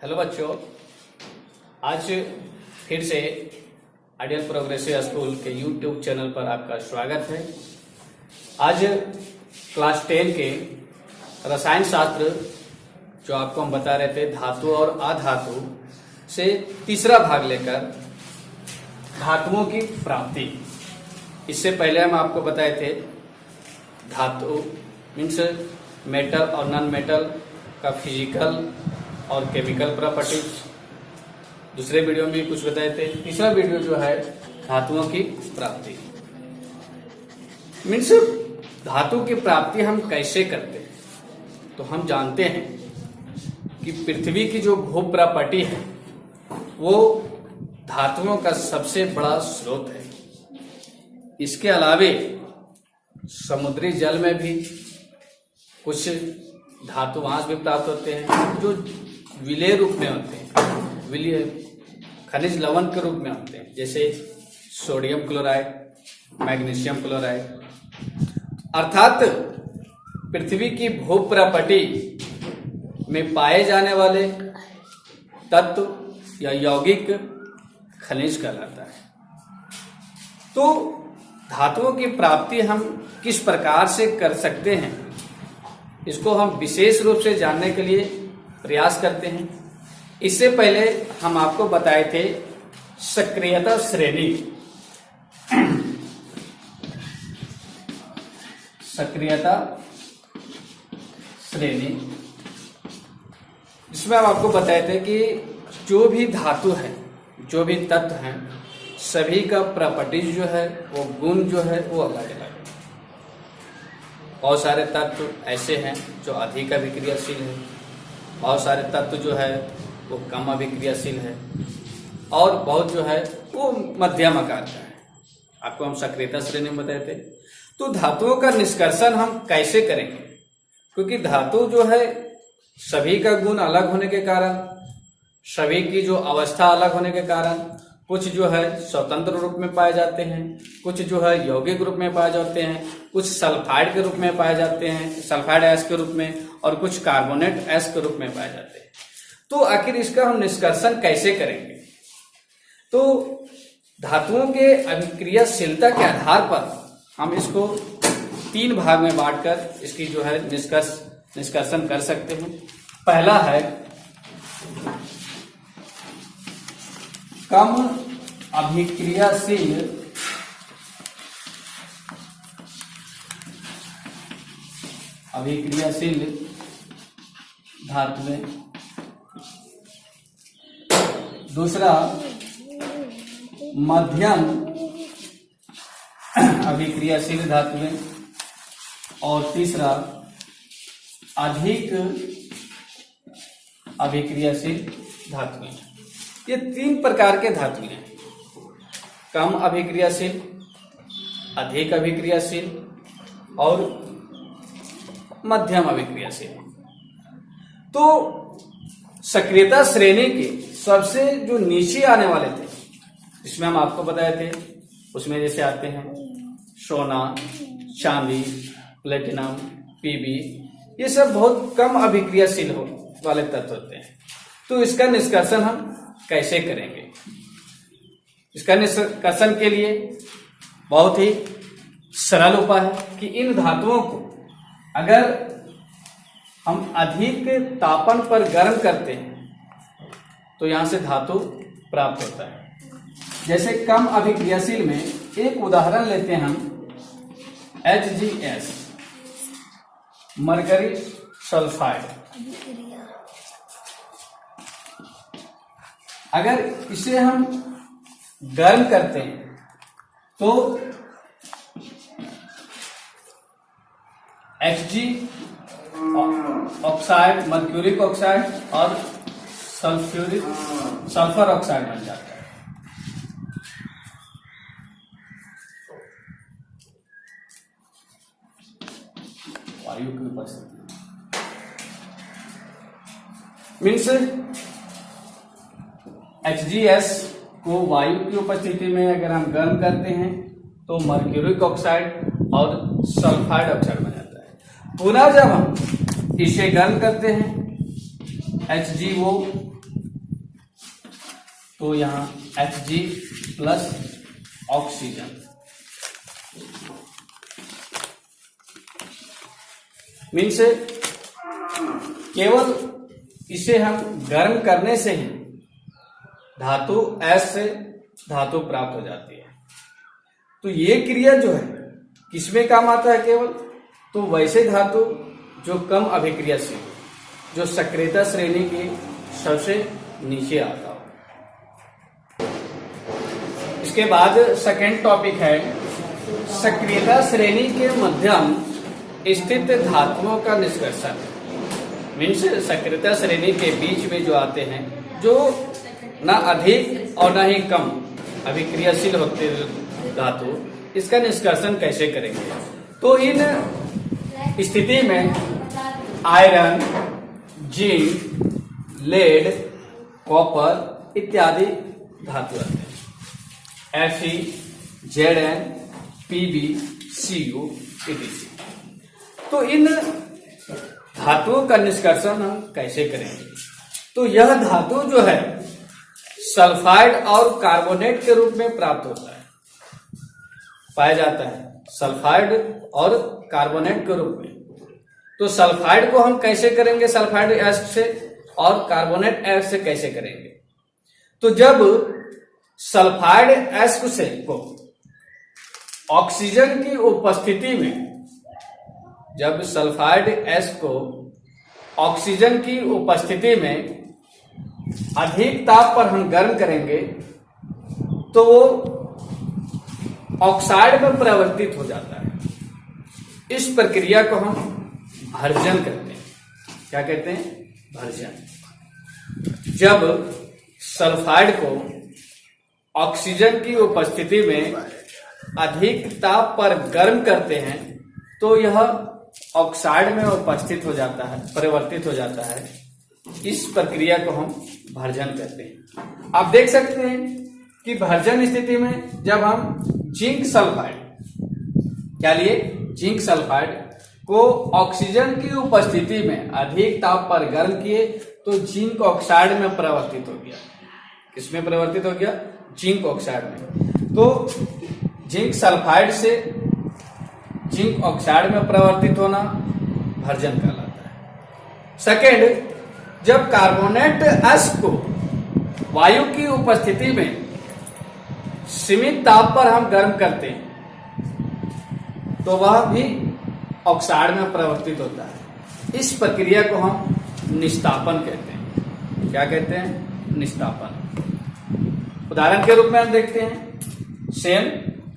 Hello बच्चों, आज फिर से आइडियल प्रोग्रेसिव स्कूल के यूट्यूब चैनल पर आपका स्वागत है। आज क्लास 10 के रसायन शास्त्र जो आपको हम बता रहे थे धातु और अधातु से तीसरा भाग लेकर धातुओं की प्राप्ति। इससे पहले हम आपको बताए थे धातु मीन्स मेटल और नॉन मेटल का फिजिकल और केमिकल प्रॉपर्टीज। दूसरे वीडियो में कुछ बताए थे। तीसरा वीडियो जो है धातुओं की प्राप्ति मीन्स धातु की प्राप्ति हम कैसे करते हैं। तो हम जानते हैं कि पृथ्वी की जो भू प्रॉपर्टी है वो धातुओं का सबसे बड़ा स्रोत है। इसके अलावे समुद्री जल में भी कुछ धातुवांश भी प्राप्त होते हैं जो विलेय रूप में होते हैं, विलेय खनिज लवण के रूप में होते हैं, जैसे सोडियम क्लोराइड, मैग्नीशियम क्लोराइड। अर्थात पृथ्वी की भू प्रॉपर्टी में पाए जाने वाले तत्व या यौगिक खनिज कहलाता है। तो धातुओं की प्राप्ति हम किस प्रकार से कर सकते हैं, इसको हम विशेष रूप से जानने के लिए प्रयास करते हैं। इससे पहले हम आपको बताए थे सक्रियता श्रेणी। सक्रियता श्रेणी जिसमें हम आपको बताए थे कि जो भी धातु है, जो भी तत्व हैं, सभी का प्रॉपर्टीज जो है वो गुण जो है वो अलग अलग है। बहुत सारे तत्व ऐसे हैं जो अधिक अभिक्रियाशील है, बहुत सारे तत्व जो है वो कम अभिक्रियाशील है, और बहुत जो है वो मध्यम आकार का है। आपको हम सक्रियता श्रेणी में बताए थे। तो धातुओं का निष्कर्षण हम कैसे करेंगे, क्योंकि धातु जो है सभी का गुण अलग होने के कारण, सभी की जो अवस्था अलग होने के कारण कुछ जो है स्वतंत्र रूप में पाए जाते हैं, कुछ जो है यौगिक रूप में पाए जाते हैं, कुछ सल्फाइड के रूप में पाए जाते हैं, सल्फाइड एस के रूप में, और कुछ कार्बोनेट एस के रूप में पाए जाते हैं। तो आखिर इसका हम निष्कर्षण कैसे करेंगे। तो धातुओं के अभिक्रियाशीलता के आधार पर हम इसको 3 भाग में बांटकर इसकी जो है निष्कर्षण कर सकते हैं। पहला है कम अभिक्रियाशील धातुएं। दूसरा मध्यम अभिक्रियाशील धातुएं, और तीसरा अधिक अभिक्रियाशील धातुएं। ये 3 प्रकार के धातुएं हैं, कम अभिक्रियाशील, अधिक अभिक्रियाशील और मध्यम अभिक्रियाशील। तो सक्रियता श्रेणी के सबसे जो नीचे आने वाले थे, जिसमें हम आपको बताए थे, उसमें जैसे आते हैं सोना, चांदी, प्लेटिनम, पीबी, ये सब बहुत कम अभिक्रियाशील वाले तत्व होते हैं। तो इसका निष्कर्षण हम कैसे करेंगे। इसका निष्कर्षण के लिए बहुत ही सरल उपाय है कि इन धातुओं को अगर हम अधिक तापन पर गर्म करते हैं तो यहां से धातु प्राप्त होता है। जैसे कम अभिक्रियाशील में एक उदाहरण लेते हैं हम HgS, मरकरी सल्फाइड। अगर इसे हम गर्म करते हैं तो Hg ऑक्साइड, मर्क्यूरिक ऑक्साइड और सल्फर ऑक्साइड बन जाता है। वायु की उपस्थिति मीन्स HgS को वायु की उपस्थिति में अगर हम गर्म करते हैं तो मर्क्यूरिक ऑक्साइड और सल्फाइड ऑक्साइड बन जाता है। पुनः जब हम इसे गर्म करते हैं HgO तो यहाँ Hg प्लस ऑक्सीजन, मीन्स केवल इसे हम गर्म करने से ही धातु S से धातु प्राप्त हो जाती है। तो ये क्रिया जो है किसमें काम आता है केवल, तो वैसे धातु जो कम अभिक्रियाशील, जो सक्रियता श्रेणी की सबसे नीचे आता हो। इसके बाद सेकेंड टॉपिक है सक्रियता श्रेणी के मध्यम स्थित धातुओं का निष्कर्षण। मीन्स सक्रियता श्रेणी के बीच में जो आते हैं, जो ना अधिक और ना ही कम अभिक्रियाशील होते धातु, इसका निष्कर्षण कैसे करेंगे। तो इन स्थिति में आयरन, जिंक, लेड, कॉपर इत्यादि धातु आते हैं। Fe, Zn, Pb, Cu etc। तो इन धातुओं का निष्कर्षण हम कैसे करेंगे। तो यह धातु जो है सल्फाइड और कार्बोनेट के रूप में प्राप्त होता है, पाया जाता है सल्फाइड और कार्बोनेट के रूप में। तो सल्फाइड को हम कैसे करेंगे, सल्फाइड एसिड से, और कार्बोनेट एसिड से कैसे करेंगे। तो जब सल्फाइड एसिड से को ऑक्सीजन की उपस्थिति में, जब सल्फाइड एसिड को ऑक्सीजन की उपस्थिति में अधिक ताप पर हम गर्म करेंगे तो वो ऑक्साइड में परिवर्तित हो जाता है। इस प्रक्रिया को हम भर्जन कहते हैं। क्या कहते हैं, भर्जन। जब सल्फाइड को ऑक्सीजन की उपस्थिति में अधिक ताप पर गर्म करते हैं तो यह ऑक्साइड में उपस्थित हो जाता है, परिवर्तित हो जाता है। इस प्रक्रिया को हम भर्जन कहते हैं। आप देख सकते हैं कि भर्जन स्थिति में जब हम जिंक सल्फाइड, क्या लिए, जिंक सल्फाइड को ऑक्सीजन की उपस्थिति में अधिक ताप पर गर्म किए तो जिंक ऑक्साइड में परिवर्तित हो गया। किसमें परिवर्तित हो गया, जिंक ऑक्साइड में। तो जिंक सल्फाइड से जिंक ऑक्साइड में परिवर्तित होना भर्जन कहलाता है। सेकेंड, जब कार्बोनेट एसिड को वायु की उपस्थिति में सीमित ताप पर हम गर्म करते हैं तो वह भी ऑक्साइड में परिवर्तित होता है। इस प्रक्रिया को हम निस्तापन कहते हैं। क्या कहते हैं, निस्तापन। उदाहरण के रूप में हम देखते हैं सेम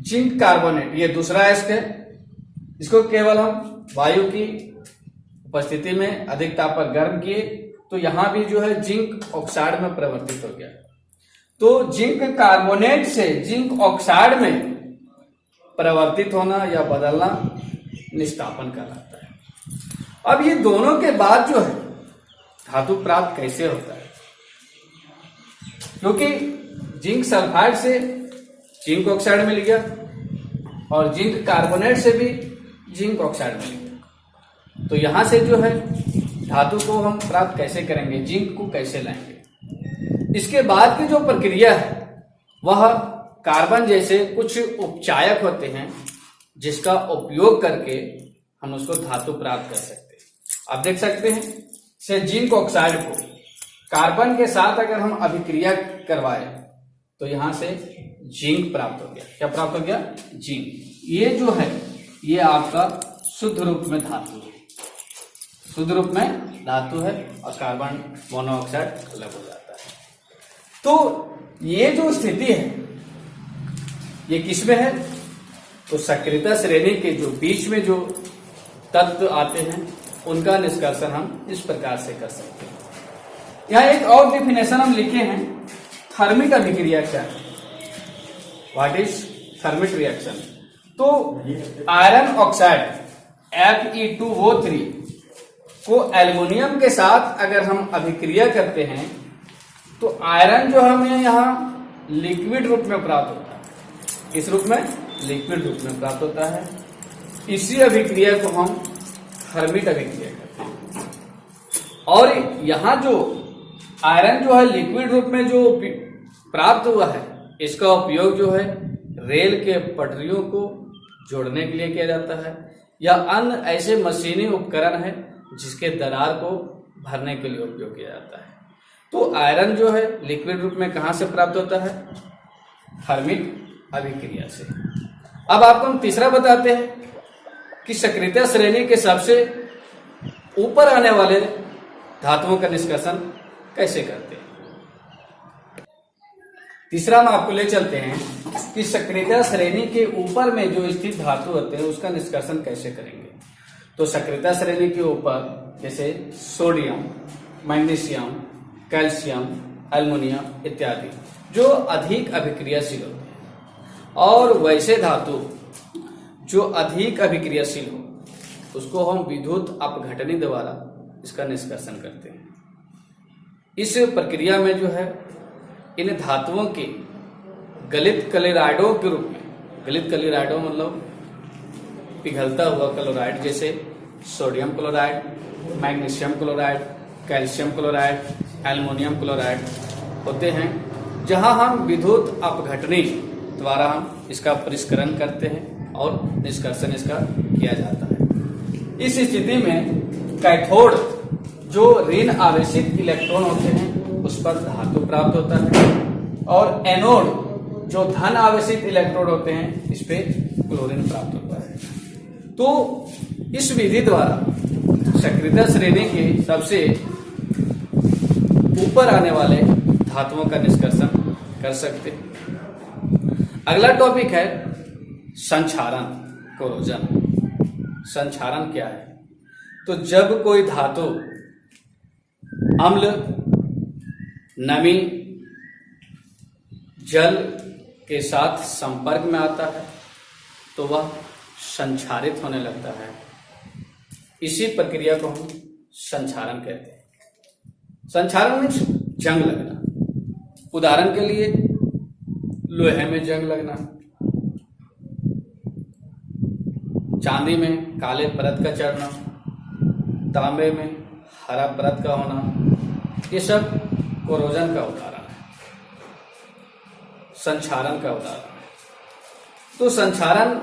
जिंक कार्बोनेट, ये दूसरा एसिड है, इसको केवल हम वायु की उपस्थिति में अधिक ताप पर गर्म किए तो यहां भी जो है जिंक ऑक्साइड में परिवर्तित हो गया। तो जिंक कार्बोनेट से जिंक ऑक्साइड में परिवर्तित होना या बदलना निस्तापन कहलाता है। अब ये दोनों के बाद जो है धातु प्राप्त कैसे होता है, क्योंकि जिंक सल्फाइड से जिंक ऑक्साइड मिल गया और जिंक कार्बोनेट से भी जिंक ऑक्साइड मिल गया। तो यहां से जो है धातु को हम प्राप्त कैसे करेंगे, जिंक को कैसे लाएंगे। इसके बाद की जो प्रक्रिया है वह कार्बन जैसे कुछ उपचायक होते हैं जिसका उपयोग करके हम उसको धातु प्राप्त कर सकते हैं। आप देख सकते हैं से जिंक ऑक्साइड को कार्बन के साथ अगर हम अभिक्रिया करवाए तो यहां से जिंक प्राप्त हो गया। क्या प्राप्त हो गया, जिंक। ये जो है ये आपका शुद्ध रूप में धातु है, शुद्ध रूप में धातु है और कार्बन मोनोऑक्साइड अलग हो जाता है। तो ये जो स्थिति है ये किसमें है, तो सक्रियता श्रेणी के जो बीच में जो तत्व आते हैं उनका निष्कर्षण हम इस प्रकार से कर सकते हैं। यहाँ एक और डेफिनेशन हम लिखे हैं, थर्मिक अभिक्रिया क्या है, व्हाट इज थर्मिक रिएक्शन। तो आयरन ऑक्साइड Fe2O3 को एल्युमिनियम के साथ अगर हम अभिक्रिया करते हैं तो आयरन जो हमें यहाँ लिक्विड रूप में प्राप्त होता है। किस रूप में, लिक्विड रूप में प्राप्त होता है। इसी अभिक्रिया को हम थर्मिक अभिक्रिया करते हैं। और यहाँ जो आयरन जो है लिक्विड रूप में जो प्राप्त हुआ है, इसका उपयोग जो है रेल के पटरियों को जोड़ने के लिए किया जाता है या अन्य ऐसे मशीनी उपकरण है जिसके दरार को भरने के लिए उपयोग किया जाता है। तो आयरन जो है लिक्विड रूप में कहाँ से प्राप्त होता है? थर्मिक अभिक्रिया से। अब आपको हम तीसरा बताते हैं कि सक्रियता श्रेणी के सबसे ऊपर आने वाले धातुओं का निष्कर्षण कैसे करते हैं। तीसरा हम आपको ले चलते हैं कि सक्रियता श्रेणी के ऊपर में जो स्थित धातु होते हैं उसका निष्कर्षण कैसे करेंगे। तो सक्रियता श्रेणी के ऊपर जैसे सोडियम, मैग्नीशियम, कैल्शियम, एल्युमिनियम इत्यादि जो अधिक अभिक्रियाशील होते हैं, और वैसे धातु जो अधिक अभिक्रियाशील हो उसको हम विद्युत अपघटनी द्वारा इसका निष्कर्षण करते हैं। इस प्रक्रिया में जो है इन धातुओं के गलित क्लोराइडों के रूप में, गलित क्लोराइडों मतलब पिघलता हुआ क्लोराइड, जैसे sodium chloride, magnesium chloride, calcium chloride, aluminium chloride होते हैं, जहां हम विद्युत अपघटनी द्वारा हम इसका परिष्करण करते हैं और निष्कर्षण इसका किया जाता है। इस स्थिति में कैथोड जो ऋण आवेशित इलेक्ट्रॉन होते हैं उस पर धातु प्राप्त होता है, और एनोड जो धन आवेशित इलेक्ट्रोड होते हैं इस पे क्लोरीन प्राप्त होता है। तो इस विधि द्वारा सक्रियता श्रेणी के सबसे ऊपर आने वाले धातुओं का निष्कर्षण कर सकते हैं। अगला टॉपिक है संक्षारण, कोरोजन। संक्षारण क्या है? तो जब कोई धातु अम्ल, नमी, जल के साथ संपर्क में आता है तो वह संक्षारित होने लगता है। इसी प्रक्रिया को हम संक्षारण कहते हैं। संक्षारण में जंग लगना, उदाहरण के लिए लोहे में जंग लगना, चांदी में काले परत का चढ़ना, तांबे में हरा परत का होना, ये सब कोरोजन का उदाहरण है, संक्षारण का उदाहरण है। तो संक्षारण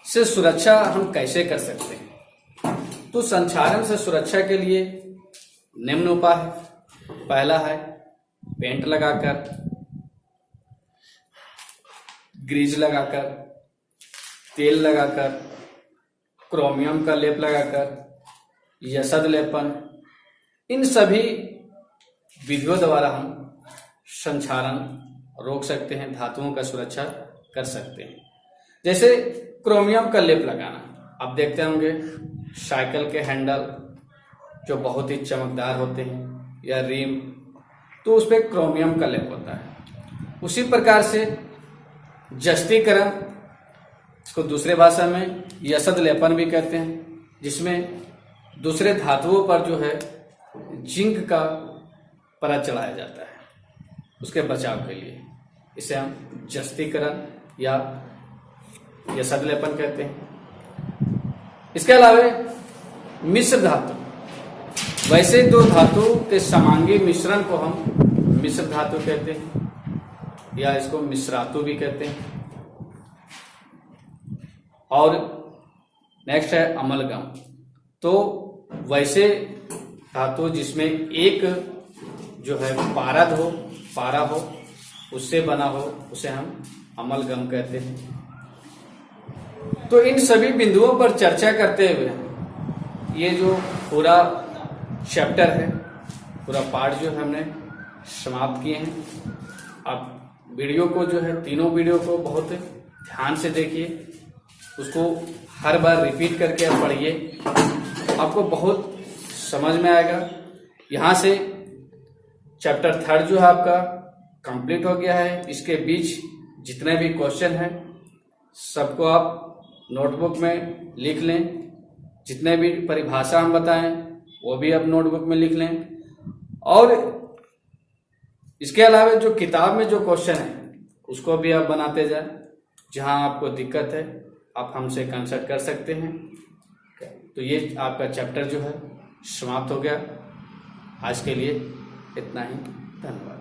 से सुरक्षा हम कैसे कर सकते हैं? तो संक्षारण से सुरक्षा के लिए निम्न उपाय है। पहला है पेंट लगाकर, ग्रीज लगाकर, तेल लगाकर, क्रोमियम का लेप लगाकर, यसद लेपन, इन सभी विधियों द्वारा हम संक्षारण रोक सकते हैं, धातुओं का सुरक्षा कर सकते हैं। जैसे क्रोमियम का लेप लगाना, आप देखते होंगे साइकिल के हैंडल जो बहुत ही चमकदार होते हैं या रिम, तो उस पर क्रोमियम का लेप होता है। उसी प्रकार से जस्तीकरण, इसको दूसरे भाषा में यसद लेपन भी कहते हैं, जिसमें दूसरे धातुओं पर जो है जिंक का परत चढ़ाया जाता है उसके बचाव के लिए। इसे हम जस्तीकरण या यसद लेपन कहते हैं। इसके अलावा मिश्र धातु, वैसे दो धातु के समांगी मिश्रण को हम मिश्र धातु कहते हैं या इसको मिश्रातु भी कहते हैं। और नेक्स्ट है अमलगम। तो वैसे धातु जिसमें एक जो है पारा हो उससे बना हो उसे हम अमलगम कहते हैं। तो इन सभी बिंदुओं पर चर्चा करते हुए ये जो पूरा चैप्टर है, पूरा पार्ट जो हमने समाप्त किए हैं। आप वीडियो को जो है, तीनों वीडियो को बहुत ध्यान से देखिए, उसको हर बार रिपीट करके आप पढ़िए, आपको बहुत समझ में आएगा। यहाँ से चैप्टर 3 जो है आपका कंप्लीट हो गया है। इसके बीच जितने भी क्वेश्चन हैं सबको आप नोटबुक में लिख लें, जितने भी परिभाषा हम बताएं वो भी आप नोटबुक में लिख लें, और इसके अलावा जो किताब में जो क्वेश्चन है उसको भी आप बनाते जाएं। जहां आपको दिक्कत है आप हमसे कंसल्ट कर सकते हैं। तो ये आपका चैप्टर जो है समाप्त हो गया। आज के लिए इतना ही, धन्यवाद।